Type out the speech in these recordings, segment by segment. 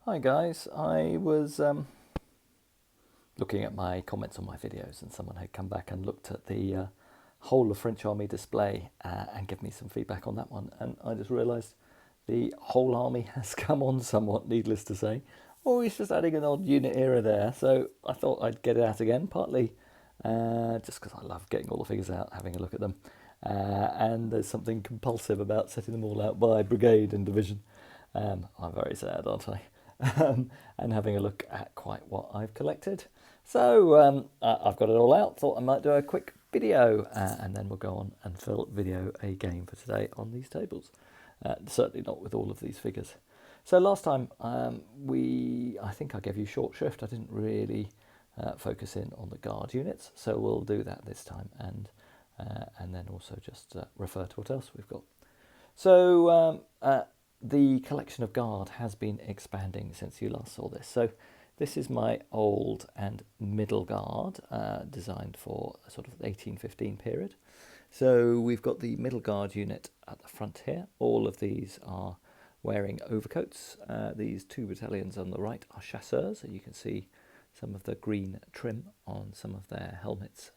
Hi guys, I was looking at my comments on my videos and someone had come back and looked at the whole of French Army display and given me some feedback on that one, and I just realised the whole army has come on somewhat, needless to say. Oh, he's just adding an odd unit era there, so I thought I'd get it out again, partly just because I love getting all the figures out, having a look at them, and there's something compulsive about setting them all out by brigade and division. I'm very sad, aren't I? And having a look at quite what I've collected. So I've got it all out. Thought I might do a quick video and then we'll go on and video a game for today on these tables. Certainly not with all of these figures. So last time I think I gave you short shrift. I didn't really focus in on the guard units, so we'll do that this time and then also just refer to what else we've got. So the collection of guard has been expanding since you last saw this. So this is my old and middle guard, designed for a sort of 1815 period. So we've got the middle guard unit at the front here. All of these are wearing overcoats. These two battalions on the right are chasseurs, so you can see some of the green trim on some of their helmets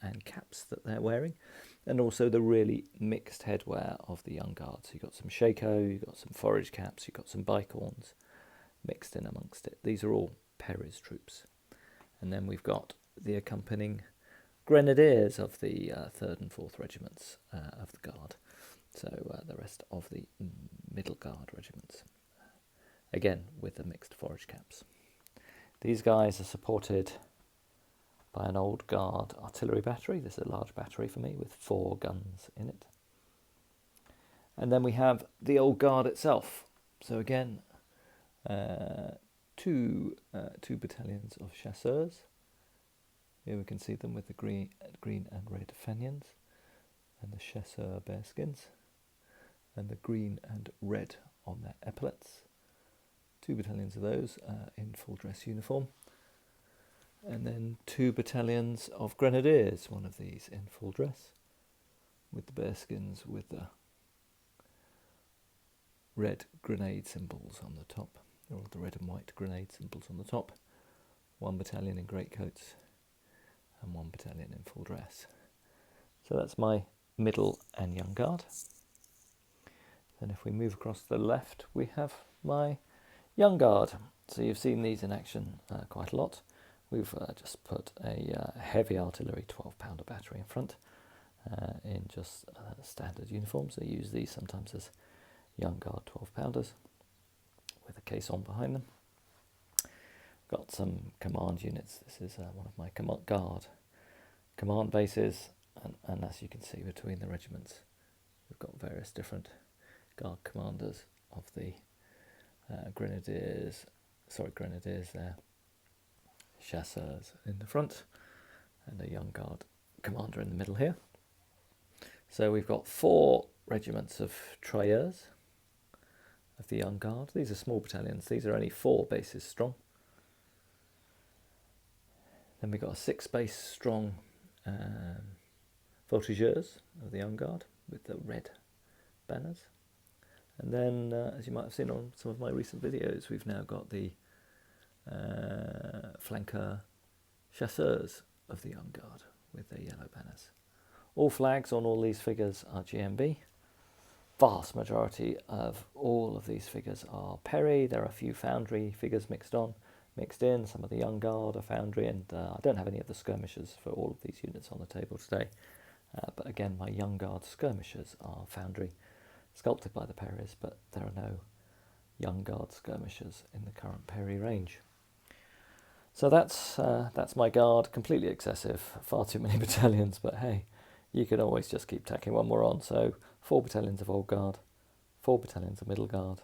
and caps that they're wearing, and also the really mixed headwear of the young guard. So you've got some shako, you've got some forage caps, you've got some bicorns mixed in amongst it. These are all Perry's troops. And then we've got the accompanying grenadiers of the 3rd and 4th regiments of the guard. So the rest of the middle guard regiments, again with the mixed forage caps. These guys are supported by an old guard artillery battery. This is a large battery for me with 4 guns in it. And then we have the old guard itself. So again, two battalions of chasseurs. Here we can see them with the green and red fanions, and the chasseur bearskins, and the green and red on their epaulets. 2 battalions of those in full dress uniform. And then 2 battalions of grenadiers, one of these in full dress, with the bearskins with the red grenade symbols on the top, or the red and white grenade symbols on the top. 1 battalion in greatcoats and 1 battalion in full dress. So that's my middle and young guard. Then if we move across to the left, we have my young guard. So you've seen these in action quite a lot. We've just put a heavy artillery 12-pounder battery in front in just standard uniforms. They use these sometimes as young guard 12-pounders with a caisson behind them. Got some command units. This is one of my guard command bases, and as you can see between the regiments, we've got various different guard commanders of the grenadiers there, chasseurs in the front, and a young guard commander in the middle here. So we've got 4 regiments of tirailleurs of the young guard. These are small battalions. These are only 4 bases strong. Then we've got a 6 base strong voltigeurs of the young guard with the red banners. And then, as you might have seen on some of my recent videos, we've now got the flanker chasseurs of the young guard with their yellow banners. All flags on all these figures are GMB. Vast majority of all of these figures are Perry. There are a few Foundry figures mixed in. Some of the young guard are Foundry, and I don't have any of the skirmishers for all of these units on the table today. But again, my young guard skirmishers are Foundry, sculpted by the Perrys, but there are no young guard skirmishers in the current Perry range. So that's my guard. Completely excessive, far too many battalions, but hey, you can always just keep tacking 1 more on. So 4 battalions of old guard, 4 battalions of middle guard,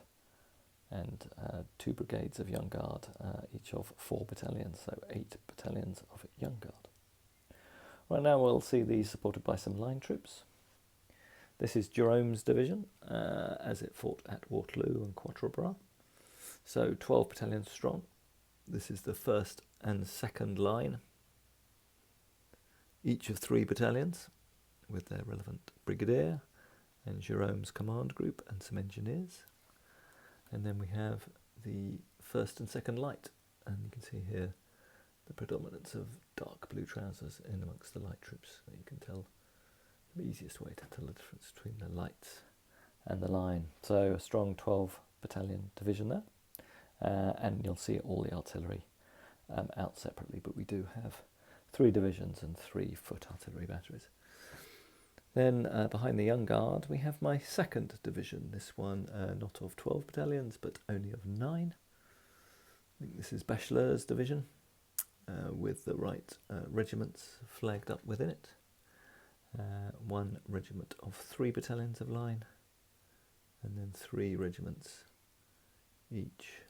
and 2 brigades of young guard, each of 4 battalions, so 8 battalions of young guard. Right now we'll see these supported by some line troops. This is Jerome's division as it fought at Waterloo and Quatre Bras. So 12 battalions strong. This is the 1st and 2nd line, each of 3 battalions with their relevant brigadier and Jerome's command group and some engineers. And then we have the 1st and 2nd Light, and you can see here the predominance of dark blue trousers in amongst the light troops. You can tell the easiest way to tell the difference between the lights and the line. So a strong 12 battalion division there, and you'll see all the artillery out separately, but we do have 3 divisions and 3 foot artillery batteries. Then behind the Young Guard we have my 2nd division, this one not of 12 battalions but only of 9. I think this is Bachelar's division with the right regiments flagged up within it. 1 regiment of 3 battalions of line, and then 3 regiments each,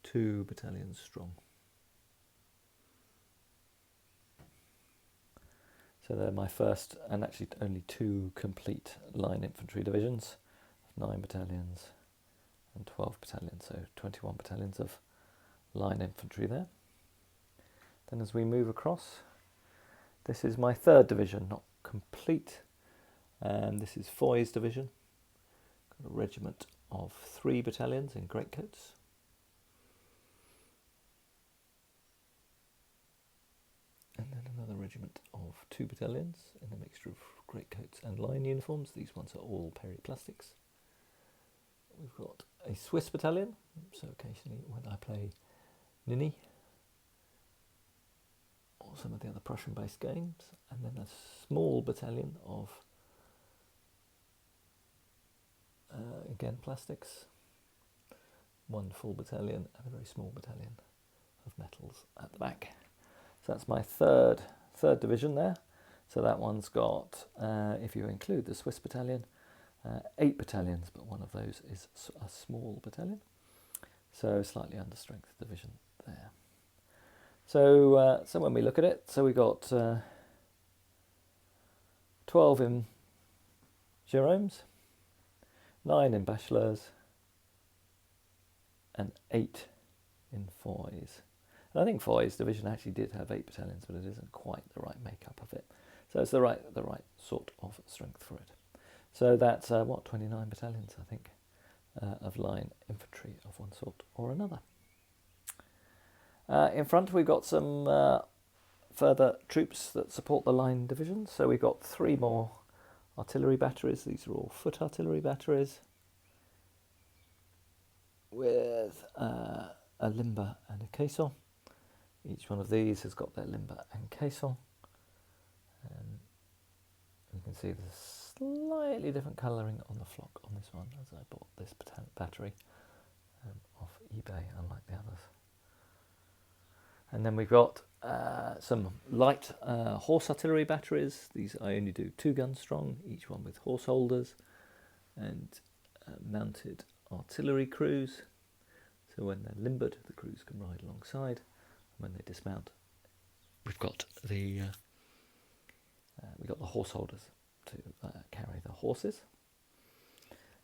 2 battalions strong. So they're my first, and actually only 2 complete line infantry divisions, 9 battalions and 12 battalions, so 21 battalions of line infantry there. Then as we move across, this is my 3rd division, not complete, and this is Foy's division. Got a regiment of 3 battalions in greatcoats. And then another regiment of 2 battalions in a mixture of greatcoats and line uniforms. These ones are all periplastics. We've got a Swiss battalion, so occasionally when I play Nini or some of the other Prussian-based games, and then a small battalion of, again, plastics, 1 full battalion and a very small battalion of metals at the back. So that's my third division there. So that one's got, if you include the Swiss battalion, 8 battalions, but one of those is a small battalion. So slightly under strength division there. So so when we look at it, so we got 12 in Jérôme's, 9 in Bachelar's, and 8 in Foy's. And I think Foy's division actually did have 8 battalions, but it isn't quite the right makeup of it. So it's the right sort of strength for it. So that's 29 battalions, I think, of line infantry of one sort or another. In front we've got some further troops that support the line divisions. So we've got 3 more artillery batteries. These are all foot artillery batteries with a limber and a caisson. Each one of these has got their limber and caisson. You can see the slightly different colouring on the flock on this one, as I bought this battery off eBay, unlike the others. And then we've got some light horse artillery batteries. These I only do 2 guns strong, each one with horse holders and mounted artillery crews. So when they're limbered, the crews can ride alongside. When they dismount, we've got the horse holders to carry the horses.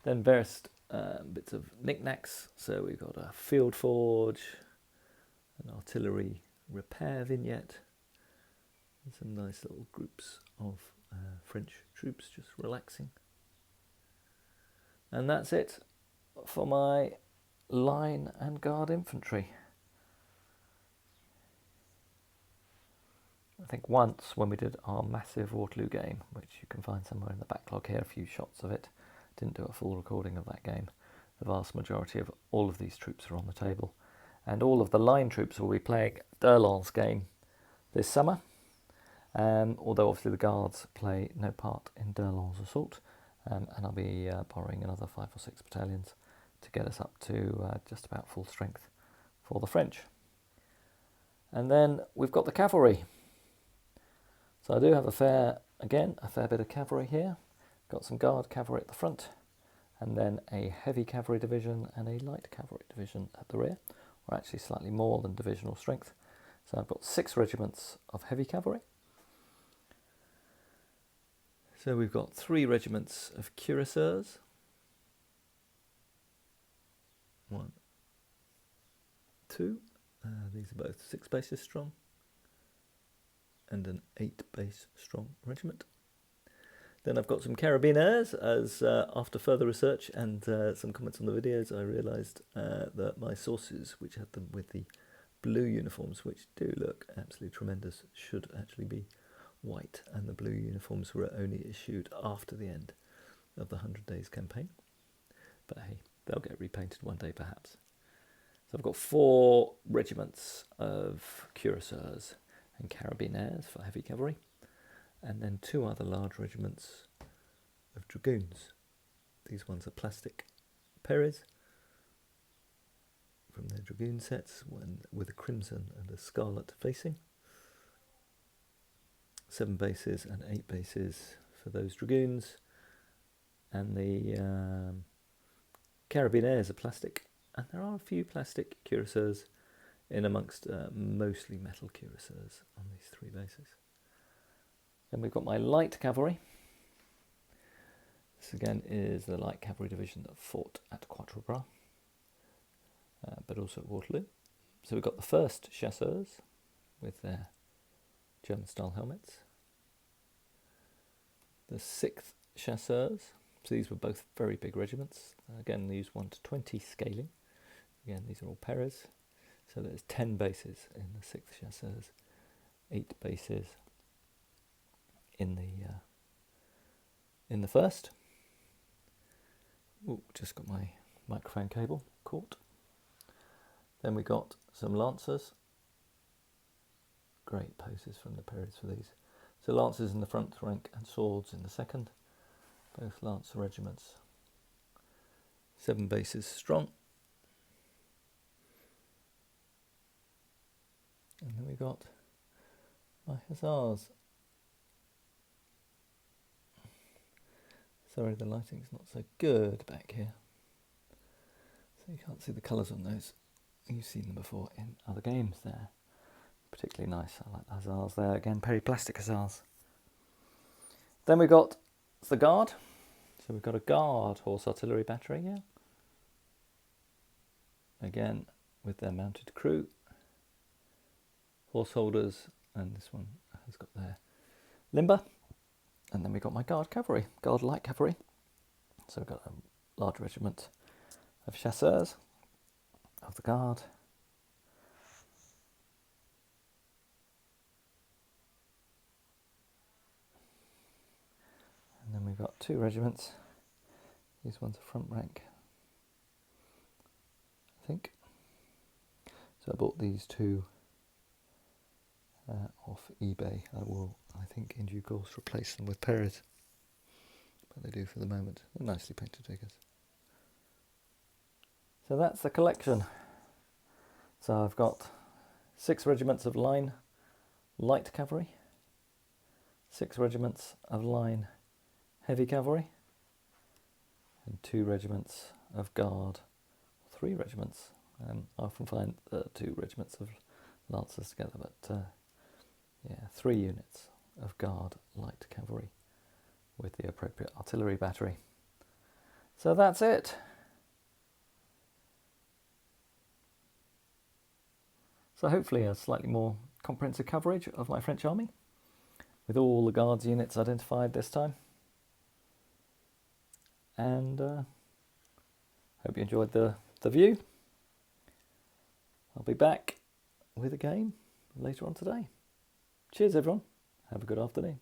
Then various bits of knickknacks. So we've got a field forge, an artillery repair vignette, and some nice little groups of French troops just relaxing. And that's it for my line and guard infantry. I think once when we did our massive Waterloo game, which you can find somewhere in the backlog here, a few shots of it, didn't do a full recording of that game, the vast majority of all of these troops are on the table, and all of the line troops will be playing D'Erlon's game this summer, although obviously the guards play no part in D'Erlon's assault, and I'll be borrowing another 5 or 6 battalions to get us up to just about full strength for the French. And then we've got the cavalry. So I do have a fair bit of cavalry here. Got some guard cavalry at the front, and then a heavy cavalry division and a light cavalry division at the rear, or actually slightly more than divisional strength. So I've got 6 regiments of heavy cavalry. So we've got 3 regiments of cuirassiers. 1, 2. These are both 6 bases strong, and an 8 base strong regiment. Then I've got some carabiners, as after further research and some comments on the videos, I realised that my sources, which had them with the blue uniforms, which do look absolutely tremendous, should actually be white, and the blue uniforms were only issued after the end of the 100 Days campaign. But hey, they'll get repainted one day perhaps. So I've got 4 regiments of cuirassiers and carabiners for heavy cavalry, and then 2 other large regiments of dragoons. These ones are plastic Perez from their dragoon sets, one with a crimson and a scarlet facing. 7 bases and 8 bases for those dragoons, and the carabiners are plastic, and there are a few plastic cuirassiers in amongst mostly metal cuirassiers on these 3 bases. Then we've got my light cavalry. This again is the light cavalry division that fought at Quatre Bras, but also at Waterloo. So we've got the 1st chasseurs with their German style helmets. The 6th chasseurs, so these were both very big regiments. Again, these 1 to 20 scaling. Again, these are all Perez. So there's 10 bases in the 6th chasseurs, 8 bases in the 1st. Ooh, just got my microphone cable caught. Then we got some lancers. Great poses from the Perez for these. So lancers in the front rank and swords in the 2nd. Both lancer regiments. 7 bases strong. And then we got my hussars. Sorry, the lighting's not so good back here, so you can't see the colours on those. You've seen them before in other games there. Particularly nice, I like the hussars there. Again, periplastic hussars. Then we got the guard. So we've got a guard horse artillery battery here. Again, with their mounted crew. Horse holders, and this one has got their limber. And then we've got my guard cavalry, guard light cavalry. So we've got a large regiment of chasseurs of the guard. And then we've got 2 regiments. These ones are front rank, I think. So I bought these 2 off eBay. I will, I think, in due course replace them with Perez, but they do for the moment. They're nicely painted figures. So that's the collection. So I've got 6 regiments of line light cavalry, 6 regiments of line heavy cavalry, and 2 regiments of guard, 3 regiments. I often find 2 regiments of lancers together, but yeah, 3 units of guard light cavalry with the appropriate artillery battery. So that's it. So hopefully a slightly more comprehensive coverage of my French army with all the guards units identified this time. And hope you enjoyed the view. I'll be back with a game later on today. Cheers everyone, have a good afternoon.